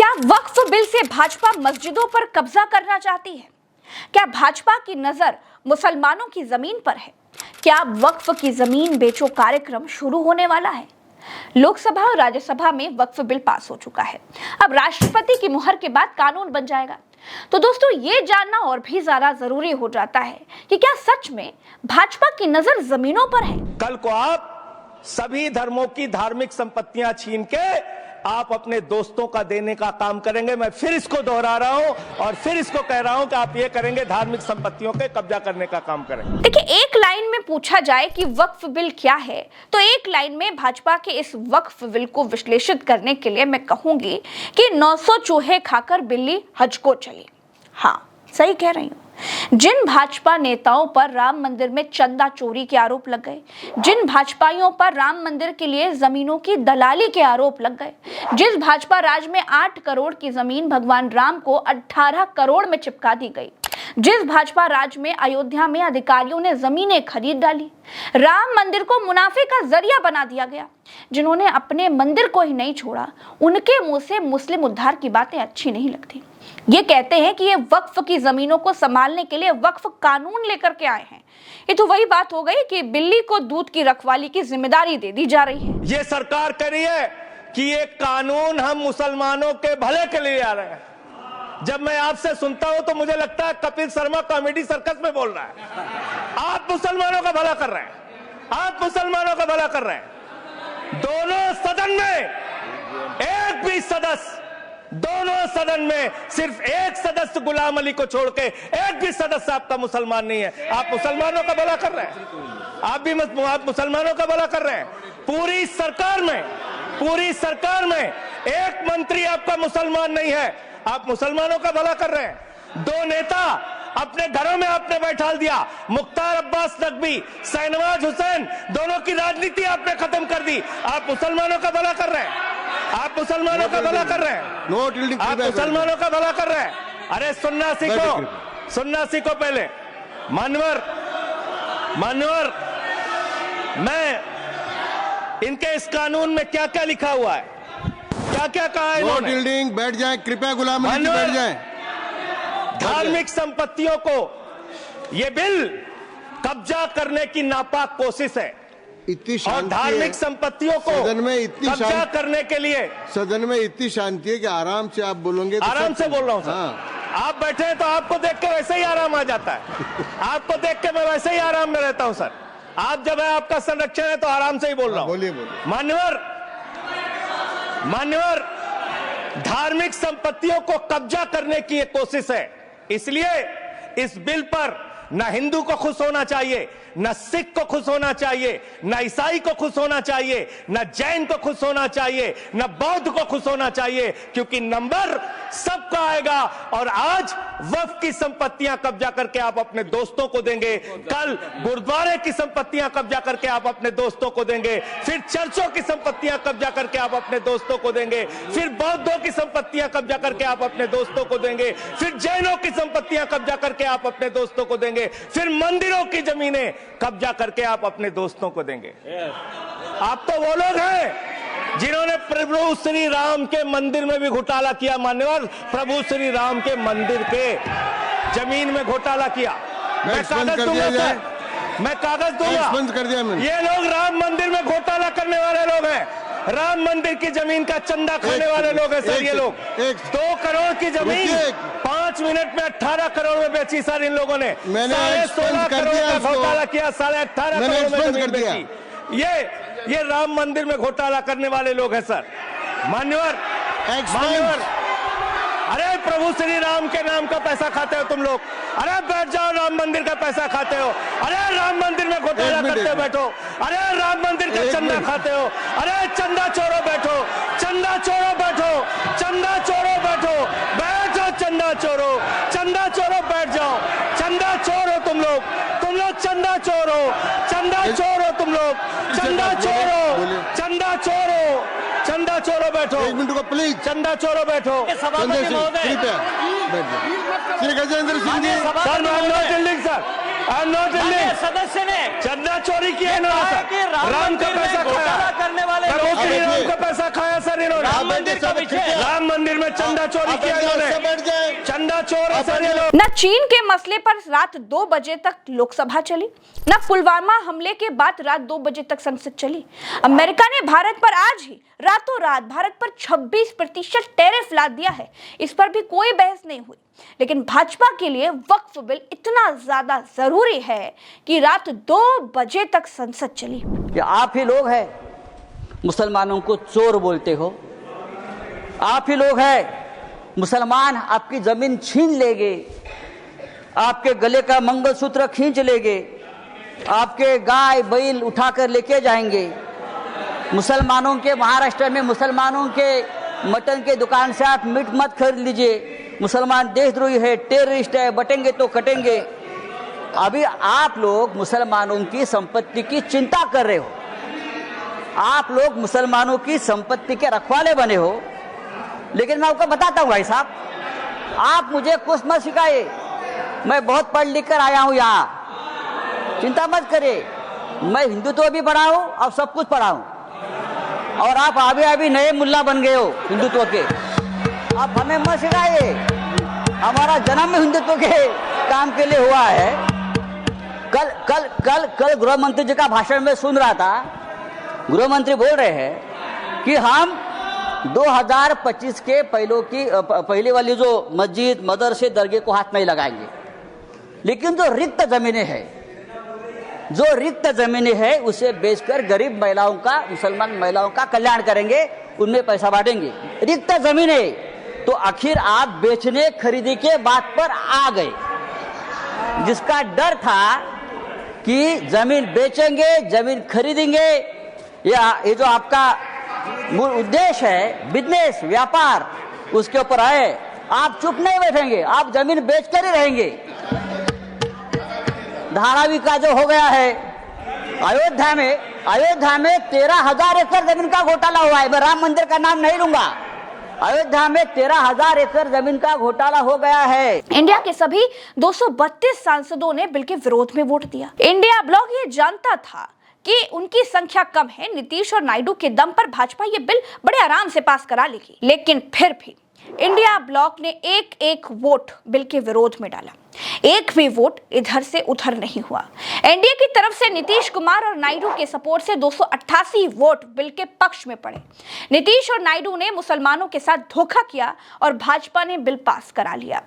क्या वक्फ बिल से भाजपा मस्जिदों पर कब्जा करना चाहती है? क्या भाजपा की नजर मुसलमानों की जमीन पर है? क्या वक्फ की जमीन बेचो कार्यक्रम शुरू होने वाला है? लोकसभा और राज्यसभा में वक्फ बिल पास हो चुका है। अब राष्ट्रपति की मुहर के बाद कानून बन जाएगा। तो दोस्तों, ये जानना और भी ज्यादा जरूरी हो जाता है कि क्या सच में भाजपा की नजर जमीनों पर है? कल को आप सभी धर्मों की धार्मिक संपत्तियां छीन के आप अपने दोस्तों का देने का काम करेंगे। मैं फिर इसको दोहरा रहा हूं और फिर इसको कह रहा हूं कि आप ये करेंगे, धार्मिक संपत्तियों के कब्जा करने का काम करेंगे। देखिए, एक लाइन में पूछा जाए कि वक्फ बिल क्या है, तो एक लाइन में भाजपा के इस वक्फ बिल को विश्लेषित करने के लिए मैं कहूंगी कि 900 चूहे खाकर बिल्ली हज को चली। हाँ, सही कह रही हूँ। जिन भाजपा नेताओं पर राम मंदिर में चंदा चोरी के आरोप लग गए, जिन भाजपाइयों पर राम मंदिर के लिए जमीनों की दलाली के आरोप लग गए, जिस भाजपा राज में 8 करोड़ की जमीन भगवान राम को 18 करोड़ में चिपका दी गई, जिस भाजपा राज में अयोध्या में अधिकारियों ने जमीनें खरीद डाली, राम मंदिर को मुनाफे का जरिया बना दिया गया, जिन्होंने अपने मंदिर को ही नहीं छोड़ा, उनके मुंह से मुस्लिम उद्धार की बातें अच्छी नहीं लगती। ये कहते हैं कि ये वक्फ की जमीनों को संभालने के लिए वक्फ कानून लेकर के आए हैं। ये तो वही बात हो गई कि बिल्ली को दूध की रखवाली की जिम्मेदारी दे दी जा रही है। ये सरकार कह रही है कि ये कानून हम मुसलमानों के भले के लिए आ रहे हैं। जब मैं आपसे सुनता हूं तो मुझे लगता है कपिल शर्मा कॉमेडी सर्कस में बोल रहा है। आप मुसलमानों का भला कर रहे हैं, आप मुसलमानों का भला कर रहे हैं। दोनों सदन में एक भी सदस्य, दोनों सदन में सिर्फ एक सदस्य गुलाम अली को छोड़ के एक भी सदस्य आपका मुसलमान नहीं है। आप मुसलमानों का भला कर रहे हैं, आप मुसलमानों का भला कर रहे हैं। पूरी सरकार में एक मंत्री आपका मुसलमान नहीं है, आप मुसलमानों का भला कर रहे हैं। 2 नेता अपने घरों में आपने बैठा दिया, मुख्तार अब्बास नकवी, शाहनवाज हुसैन, दोनों की राजनीति आपने खत्म कर दी। आप मुसलमानों का भला कर रहे हैं, आप मुसलमानों का भला कर रहे हैं, आप मुसलमानों का भला कर रहे हैं। अरे सुनना सीखो पहले। मानवर, मैं इनके इस कानून में क्या क्या लिखा हुआ है, क्या क्या कहा है इन्होंने। बैठ जाएं कृपया, गुलाम अली जी बैठ जाएं। धार्मिक संपत्तियों को ये बिल कब्जा करने की नापाक कोशिश है। इतनी और शांति धार्मिक संपत्तियों को सदन में इतनी कब्जा करने के लिए सदन में इतनी शांति है कि आराम से आप बोलोगे तो आराम से बोल रहा हूं सर। हाँ। आप बैठे हैं तो आपको देख के वैसे ही आराम आ जाता है। आपको देख के मैं वैसे ही आराम में रहता हूं सर। आप जब है, आपका संरक्षण है तो आराम से ही बोल रहा हूं। बोलिए। मान्यवर, धार्मिक संपत्तियों को कब्जा करने की एक कोशिश है। इसलिए इस बिल पर न हिंदू को खुश होना चाहिए, न सिख को खुश होना चाहिए, न ईसाई को खुश होना चाहिए, न जैन को खुश होना चाहिए, न बौद्ध को खुश होना चाहिए, क्योंकि नंबर सबका आएगा। और आज वक्फ की संपत्तियां कब्जा करके आप अपने दोस्तों को देंगे, कल गुरुद्वारे की संपत्तियां कब्जा करके आप अपने दोस्तों को देंगे, फिर चर्चों की संपत्तियां कब्जा करके आप अपने दोस्तों को देंगे, फिर बौद्धों की संपत्तियां कब्जा करके आप अपने दोस्तों को देंगे, फिर जैनों की संपत्तियां कब्जा करके आप अपने दोस्तों को देंगे, फिर मंदिरों की जमीनें कब्जा करके आप अपने दोस्तों को देंगे। आप तो वो लोग हैं जिन्होंने प्रभु श्री राम के मंदिर में भी घोटाला किया। मान्यवर, प्रभु श्री राम के मंदिर के जमीन में घोटाला किया। मैं कागज दूंगा सर, मैं कागज दूंगा। ये लोग राम मंदिर में घोटाला करने वाले लोग हैं, राम मंदिर की जमीन का चंदा खाने वाले लोग हैं सर। ये लोग 2 करोड़ की जमीन 5 मिनट में 18 करोड़ में बेची सर इन लोगों ने। 16.5 करोड़ का घोटाला किया, 18.5 करोड़ में जमीन बेची। ये राम मंदिर में घोटाला करने वाले लोग हैं सर। मान्यवर, अरे प्रभु श्री राम के नाम का पैसा खाते हो तुम लोग। अरे बैठ जाओ, राम मंदिर का पैसा खाते हो। अरे राम मंदिर में घोटाला करते हो, बैठो। अरे राम मंदिर का चंदा खाते हो। अरे चंदा चोरो बैठो, चंदा चोरो बैठो, चंदा चोरो बैठो, बैठो चंदा चोरो बैठ जाओ। चंदा चोरो तुम लोग चंदा चोरो तुम लोग, चंदा चोरो बैठो। 1 मिनट को प्लीज। चंदा चोरो बैठो। सभापति महोदय, श्री गजेंद्र सिंह जी सर, सदस्य ने चंदा चोरी किया इन्होंने सर। कि राम का पैसा घोटाला खाया करने वाले सर, लोग वो भी राम का पैसा खाया सर इन्होंने। राम मंदिर का विषय, राम मंदिर में चंदा चोरी किया इन्होंने। चंदा चोर है सर ये लोग। न चीन के मसले पर रात 2 बजे तक लोकसभा चली, न पुलवामा हमले के बाद रात 2 बजे तक संसद चली। अमेरिका ने भारत पर आज ही रातों रात भारत पर 26% टैरिफ लाद दिया है, इस पर भी कोई बहस नहीं हुई। लेकिन भाजपा के लिए वक्फ बिल इतना ज्यादा जरूरी है कि रात 2 बजे तक संसद चली। कि आप ही लोग हैं मुसलमानों को चोर बोलते हो, आप ही लोग हैं मुसलमान आपकी जमीन छीन लेंगे, आपके गले का मंगलसूत्र खींच लेंगे, आपके गाय बैल उठाकर लेके जाएंगे। मुसलमानों के महाराष्ट्र में मुसलमानों के मटन के दुकान से आप मीट मत खरीद लीजिए, मुसलमान देशद्रोही है, टेररिस्ट है, बटेंगे तो कटेंगे। अभी आप लोग मुसलमानों की संपत्ति की चिंता कर रहे हो, आप लोग मुसलमानों की संपत्ति के रखवाले बने हो। लेकिन मैं आपको बताता हूं भाई साहब, आप मुझे कुछ मत सिखाइए, मैं बहुत पढ़ लिख कर आया हूं यहाँ, चिंता मत करिए। मैं हिंदुत्व भी पढ़ा हूं और सब कुछ पढ़ा हूं, और आप अभी नए मुल्ला बन गए हो हिंदुत्व के। आप हमें मत सिखाइए, हमारा जन्म हिंदुत्व के काम के लिए हुआ है। कल गृह मंत्री जी का भाषण में सुन रहा था, गृह मंत्री बोल रहे हैं कि हम 2025 के पहले वाली जो मस्जिद मदरसे दरगाह को हाथ नहीं लगाएंगे, लेकिन जो रिक्त जमीनें हैं उसे बेचकर गरीब महिलाओं का, मुसलमान महिलाओं का कल्याण करेंगे, उनमें पैसा बांटेंगे। रिक्त जमीनें तो आखिर आप बेचने खरीदी के बात पर आ गए, जिसका डर था कि जमीन बेचेंगे, जमीन खरीदेंगे, ये जो आपका मूल उद्देश्य है बिजनेस व्यापार, उसके ऊपर आए। आप चुप नहीं बैठेंगे, आप जमीन बेचकर ही रहेंगे। धारावी का जो हो गया है अयोध्या में 13,000 एकड़ जमीन का घोटाला हुआ है। मैं राम मंदिर का नाम नहीं लूंगा, अयोध्या में 13,000 एकड़ जमीन का घोटाला हो गया है। इंडिया के सभी 232 सांसदों ने बिल के विरोध में वोट दिया। इंडिया ब्लॉक ये जानता था कि उनकी संख्या कम है, नीतीश और नायडू के दम पर भाजपा ये बिल बड़े आराम से पास करा लेगी। लेकिन फिर भी इंडिया ब्लॉक ने एक वोट बिल के विरोध में डाला, एक भी वोट इधर से उधर नहीं हुआ। एनडीए की तरफ से नीतीश कुमार और नायडू के सपोर्ट से 288 वोट बिल के पक्ष में पड़े। नीतीश और नायडू ने मुसलमानों के साथ धोखा किया और भाजपा ने बिल पास करा लिया।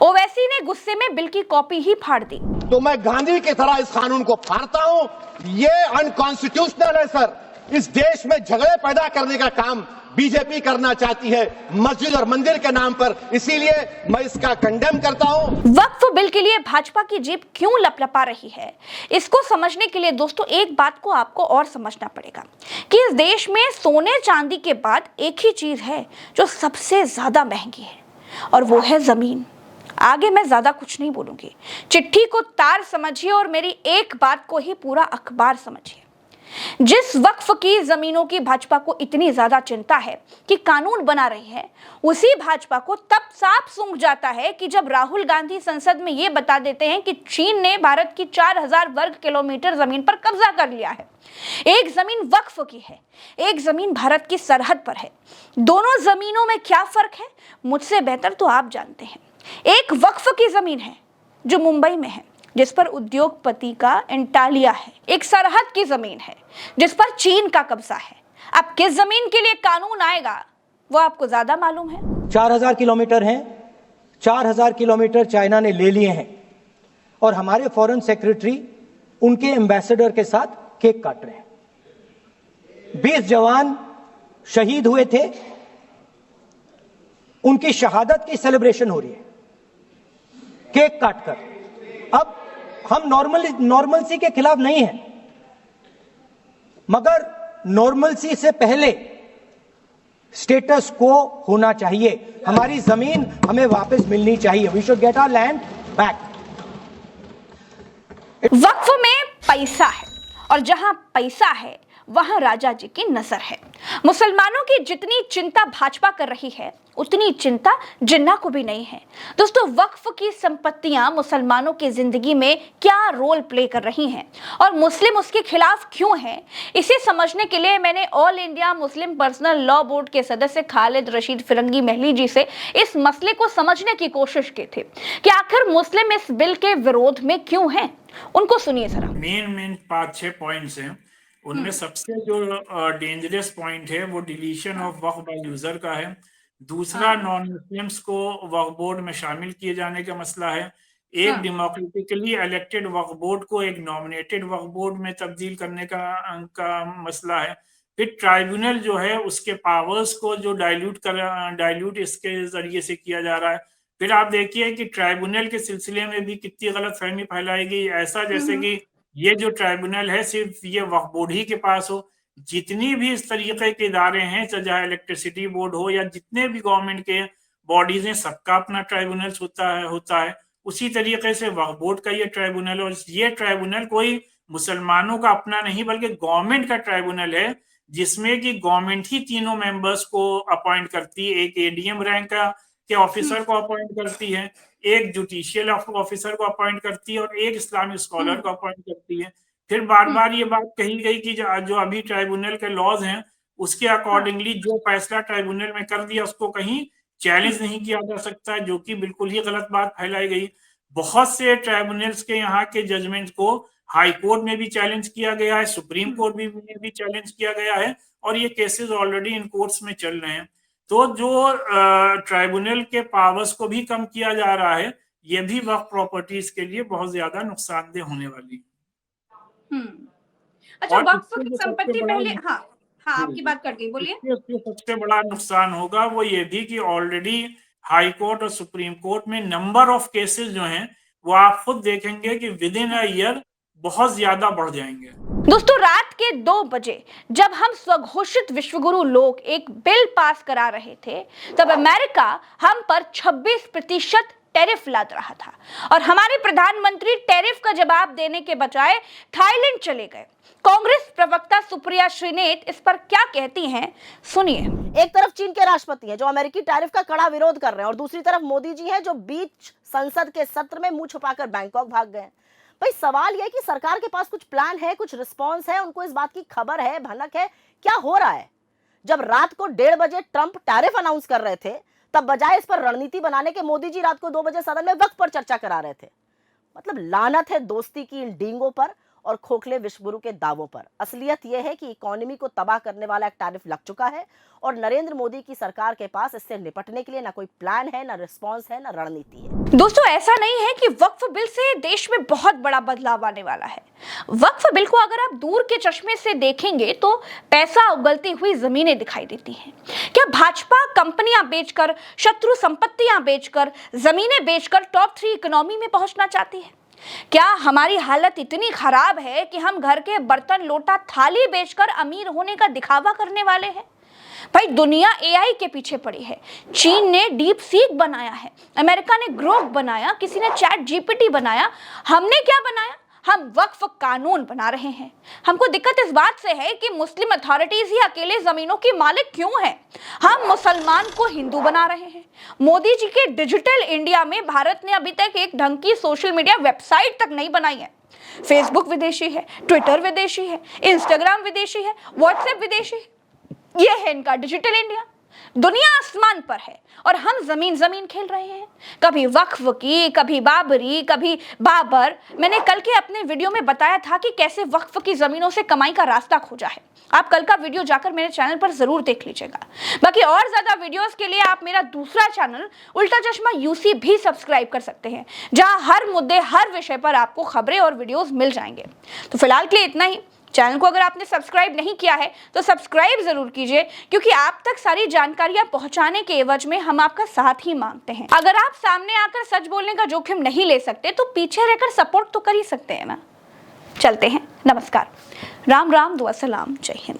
ओवैसी ने गुस्से में बिल की कॉपी ही फाड़ दी। तो मैं गांधी की तरह इस कानून को फाड़ता हूं, ये अनकॉन्स्टिट्यूशनल है सर। इस देश में झगड़े पैदा करने का काम बीजेपी करना चाहती है मस्जिद और मंदिर के नाम पर, इसीलिए मैं इसका कंडेम करता हूं। वक्फ बिल के लिए भाजपा की जीभ क्यों लपलपा रही है, इसको समझने के लिए दोस्तों एक बात को आपको और समझना पड़ेगा कि इस देश में सोने चांदी के बाद एक ही चीज है जो सबसे ज्यादा महंगी है, और वो है जमीन। आगे मैं ज्यादा कुछ नहीं बोलूंगी, चिट्ठी को तार समझिए और मेरी एक बात को ही पूरा अखबार समझिए। जिस वक्फ की जमीनों की भाजपा को इतनी ज्यादा चिंता है कि कानून बना रही है, उसी भाजपा को तब साफ सूंघ जाता है कि जब राहुल गांधी संसद में यह बता देते हैं कि चीन ने भारत की 4000 वर्ग किलोमीटर जमीन पर कब्जा कर लिया है। एक जमीन वक्फ की है, एक जमीन भारत की सरहद पर है। दोनों जमीनों में क्या फर्क है, मुझसे बेहतर तो आप जानते हैं। एक वक्फ की जमीन है जो मुंबई में है, जिस पर उद्योगपति का इंटालिया है। एक सरहद की जमीन है जिस पर चीन का कब्जा है। अब किस जमीन के लिए कानून आएगा वो आपको ज्यादा मालूम है। 4000 किलोमीटर हैं, 4000 किलोमीटर चाइना ने ले लिए हैं, और हमारे फॉरेन सेक्रेटरी उनके एम्बेसडर के साथ केक काट रहे हैं। 20 जवान शहीद हुए थे, उनकी शहादत की सेलिब्रेशन हो रही है केक काटकर। अब हम नॉर्मलसी के खिलाफ नहीं हैं, मगर नॉर्मलसी से पहले स्टेटस को होना चाहिए। हमारी जमीन हमें वापस मिलनी चाहिए। We should get our land back. वक्फ में पैसा है, और जहां पैसा है वहां राजा जी की नजर है। मुसलमानों की जितनी चिंता भाजपा कर रही है उतनी चिंता जिन्ना को भी नहीं है। दोस्तों, वक्फ की संपत्तियां मुसलमानों की जिंदगी में क्या रोल प्ले कर रही हैं और मुस्लिम उसके खिलाफ क्यों हैं, इसे समझने के लिए मैंने all India Muslim personal law board के सदस्य खालिद रशीद फिरंगी महली जी से इस मसले को समझने की कोशिश की थी कि आखिर मुस्लिम इस बिल के विरोध में क्यों हैं। उनको सुनिए जरा। मेन 5-6 पॉइंट्स हैं, उनमें सबसे जो डेंजरस पॉइंट है वो deletion of Waqf by user का है। दूसरा, नॉन मुस्लिम्स को वक्फ बोर्ड में शामिल किए जाने का मसला है। एक डेमोक्रेटिकली इलेक्टेड वक्फ बोर्ड को एक नॉमिनेटेड वक्फ बोर्ड में तब्दील करने का मसला है। फिर ट्राइब्यूनल जो है उसके पावर्स को जो डाइल्यूट इसके जरिए से किया जा रहा है। फिर आप देखिए कि ट्राइब्यूनल के सिलसिले में भी कितनी गलत फहमी फैलाई गई, ऐसा जैसे कि ये जो ट्राइब्यूनल है सिर्फ ये वक्फ बोर्ड ही के पास हो। जितनी भी इस तरीके के इदारे हैं, चाहे इलेक्ट्रिसिटी बोर्ड हो या जितने भी गवर्नमेंट के बॉडीज हैं, सबका अपना ट्राइब्यूनल होता है। उसी तरीके से वक्फ बोर्ड का ये ट्राइब्यूनल, और ये ट्राइब्यूनल कोई मुसलमानों का अपना नहीं बल्कि गवर्नमेंट का ट्राइब्यूनल है, जिसमें कि गवर्नमेंट ही तीनों मेंबर्स को अपॉइंट करती है। एक एडीएम रैंक के ऑफिसर को अपॉइंट करती है, एक जुडिशियल ऑफिसर को अपॉइंट करती है और एक इस्लामिक स्कॉलर को अपॉइंट करती है। फिर बार बार ये बात कही गई कि जो अभी ट्राइब्यूनल के लॉज हैं उसके अकॉर्डिंगली जो फैसला ट्राइब्यूनल में कर दिया उसको कहीं चैलेंज नहीं किया जा सकता, जो कि बिल्कुल ही गलत बात फैलाई गई। बहुत से ट्राइब्यूनल्स के यहाँ के जजमेंट को हाई कोर्ट में भी चैलेंज किया गया है, सुप्रीम कोर्ट में भी चैलेंज किया गया है, और ये केसेस ऑलरेडी इन कोर्ट्स में चल रहे हैं। तो जो ट्राइब्यूनल के पावर्स को भी कम किया जा रहा है, ये भी वक्फ प्रॉपर्टीज के लिए बहुत ज्यादा नुकसानदेह होने वाली है। अच्छा, और वक्फ इससे जो संपत्ति सबसे बड़ा पहले आपकी बात कर दी, बोलिए। इससे सबसे बड़ा नुकसान होगा वो ये भी कि ऑलरेडी हाई कोर्ट और सुप्रीम कोर्ट में नंबर ऑफ केसेस जो हैं वो आप खुद देखेंगे कि विद इन अ ईयर बहुत ज्यादा बढ़ जाएंगे। दोस्तों, रात के 2 बजे जब हम स्वघोषित विश्वगुरु लोग एक बिल पास करा रहे थे, तब अमेरिका हम पर 26% टैरिफ लाद रहा था और हमारे प्रधानमंत्री टैरिफ का जवाब देने के बजाय थाईलैंड चले गए। कांग्रेस प्रवक्ता सुप्रिया श्रीनेत इस पर क्या कहती हैं, सुनिए। एक तरफ चीन के राष्ट्रपति हैं जो अमेरिकी टैरिफ का कड़ा विरोध कर रहे हैं और दूसरी तरफ मोदी जी हैं जो बीच संसद के सत्र में मुंह छुपाकर बैंकॉक भाग गए। भाई, सवाल यह है कि सरकार के पास कुछ प्लान है, कुछ रिस्पॉन्स है, उनको इस बात की खबर है, भनक है, क्या हो रहा है? जब रात को 1:30 बजे ट्रंप टैरिफ अनाउंस कर रहे थे, तब बजाय इस पर रणनीति बनाने के मोदी जी रात को 2 बजे सदन में वक्त पर चर्चा करा रहे थे। मतलब लानत है दोस्ती की इन डींगों पर और खोखले विश्वगुरु के दावों पर। असलियत यह है कि इकोनॉमी को तबाह करने वाला एक टैरिफ लग चुका है और नरेंद्र मोदी की सरकार के पास इससे निपटने के लिए ना कोई प्लान है, ना रिस्पॉन्स है, ना रणनीति है। दोस्तों, ऐसा नहीं है कि वक्फ बिल से देश में बहुत बड़ा बदलाव आने वाला है। वक्फ बिल को अगर आप दूर के चश्मे से देखेंगे तो पैसा उगलती हुई जमीनें दिखाई देती हैं। क्या भाजपा कंपनियां बेचकर, शत्रु संपत्तियां बेचकर, जमीनें बेचकर टॉप 3 इकोनॉमी में पहुंचना चाहती है? क्या हमारी हालत इतनी खराब है कि हम घर के बर्तन, लोटा, थाली बेचकर अमीर होने का दिखावा करने वाले हैं? भाई, दुनिया एआई के पीछे पड़ी है। चीन ने डीप सीक बनाया है, अमेरिका ने ग्रोक बनाया, किसी ने चैट जीपीटी बनाया। हमने क्या बनाया? हम वक्फ कानून बना रहे हैं। हमको दिक्कत इस बात से है कि मुस्लिम अथॉरिटीज ही अकेले जमीनों की मालिक क्यों हैं? हम मुसलमान को हिंदू बना रहे हैं। मोदी जी के डिजिटल इंडिया में भारत ने अभी तक एक ढंग की सोशल मीडिया वेबसाइट तक नहीं बनाई है। फेसबुक विदेशी है, ट्विटर विदेशी है, इंस्टाग्राम विदेशी है, व्हाट्सएप विदेशी है। यह है इनका डिजिटल इंडिया। दुनिया आसमान पर है और हम जमीन जमीन खेल रहे हैं। कभी वक्फ की, कभी बाबरी, कभी बाबर। मैंने कल के अपने वीडियो में बताया था कि कैसे वक्फ की जमीनों से कमाई का रास्ता खोजा है। आप कल का वीडियो जाकर मेरे चैनल पर जरूर देख लीजिएगा। बाकी और ज्यादा वीडियोस के लिए आप मेरा दूसरा चैनल उल्टा चश्मा यूसी भी सब्सक्राइब कर सकते हैं, जहां हर मुद्दे, हर विषय पर आपको खबरें और वीडियोस मिल जाएंगे। तो फिलहाल के लिए इतना ही। चैनल को अगर आपने सब्सक्राइब नहीं किया है तो सब्सक्राइब जरूर कीजिए, क्योंकि आप तक सारी जानकारियां पहुंचाने के एवज में हम आपका साथ ही मांगते हैं। अगर आप सामने आकर सच बोलने का जोखिम नहीं ले सकते तो पीछे रहकर सपोर्ट तो कर ही सकते हैं ना। चलते हैं, नमस्कार, राम राम, दुआ सलाम, जय हिंद।